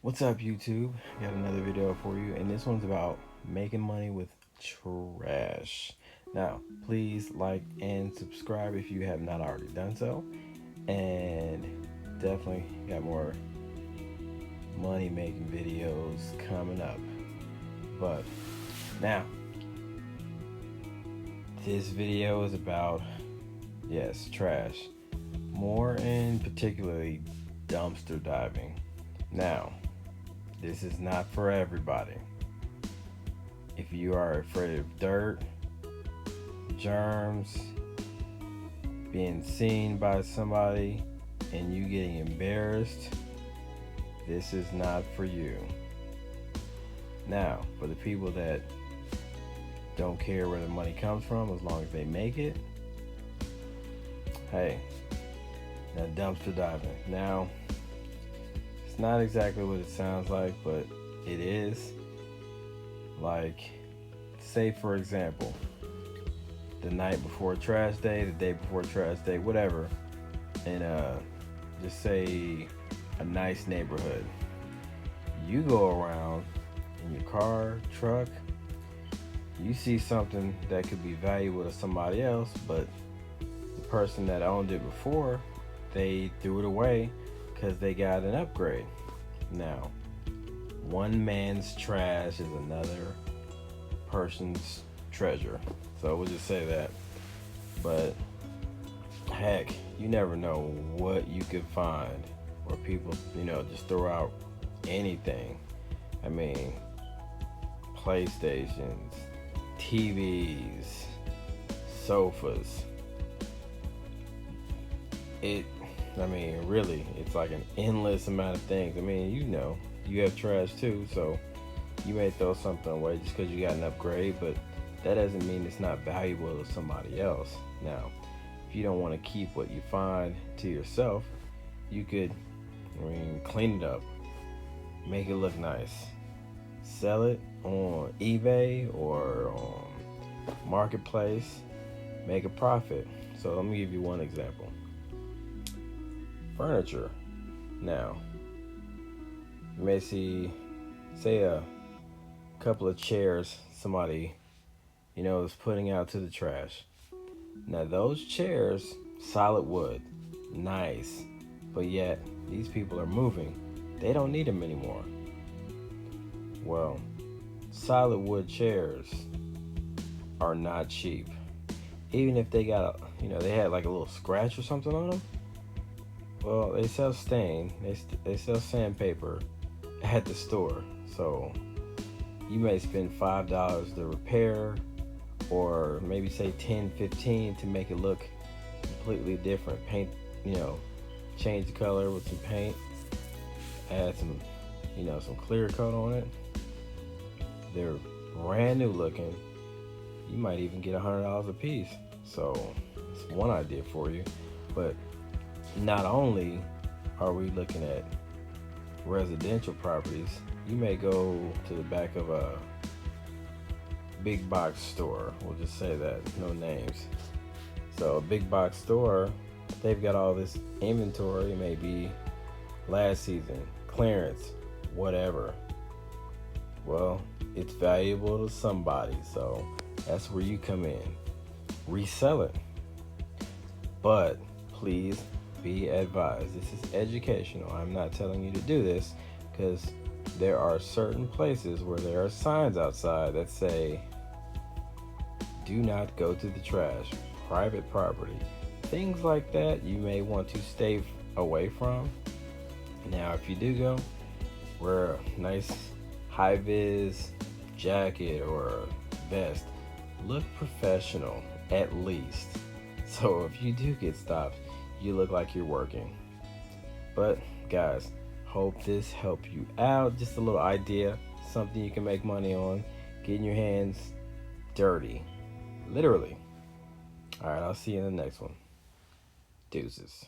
What's up, YouTube? Got another video for you, and this one's about making money with trash. Now, please like and subscribe if you have not already done so, and definitely got more money making videos coming up. But now, this video is about, yes, trash. More in particularly dumpster diving. Now, this is not for everybody. If you are afraid of dirt, germs, being seen by somebody, and you getting embarrassed, this is not for you. Now, for the people that don't care where the money comes from as long as they make it, hey, now dumpster diving. Now, it's not exactly what it sounds like, but it is. Like, say for example, the night before trash day, the day before trash day, whatever, and just say a nice neighborhood. You go around in your car, truck, you see something that could be valuable to somebody else, but the person that owned it before, they threw it away because they got an upgrade. Now, one man's trash is another person's treasure. So we'll just say that. But heck, you never know what you could find, or people, just throw out anything. I mean, PlayStations, TVs, sofas. Really, it's like an endless amount of things. You have trash too, so you may throw something away just because you got an upgrade, but that doesn't mean it's not valuable to somebody else. Now, if you don't want to keep what you find to yourself, you could, clean it up, make it look nice, sell it on eBay or on Marketplace, make a profit. So let me give you one example. Furniture. Now, you may see, say, a couple of chairs somebody, is putting out to the trash. Now, those chairs, solid wood, nice, but yet these people are moving. They don't need them anymore. Well, solid wood chairs are not cheap. Even if they got, they had like a little scratch or something on them. Well, they sell stain. They sell sandpaper at the store. So you may spend $5 to repair, or maybe say 10, 15 to make it look completely different. Paint, change the color with some paint, add some, some clear coat on it. They're brand new looking. You might even get $100 a piece. So it's one idea for you. But not only are we looking at residential properties, you may go to the back of a big box store. We'll just say that, no names. So a big box store, they've got all this inventory, maybe last season, clearance, whatever. Well, it's valuable to somebody, so that's where you come in. Resell it. But please be advised, this is educational. I'm not telling you to do this, because there are certain places where there are signs outside that say, do not go to the trash, private property. Things like that you may want to stay away from. Now, if you do go, wear a nice high-vis jacket or vest. Look professional, at least. So if you do get stopped, you look like you're working. But guys, hope this helped you out. Just a little idea, something you can make money on, getting your hands dirty, literally. All right, I'll see you in the next one. Deuces.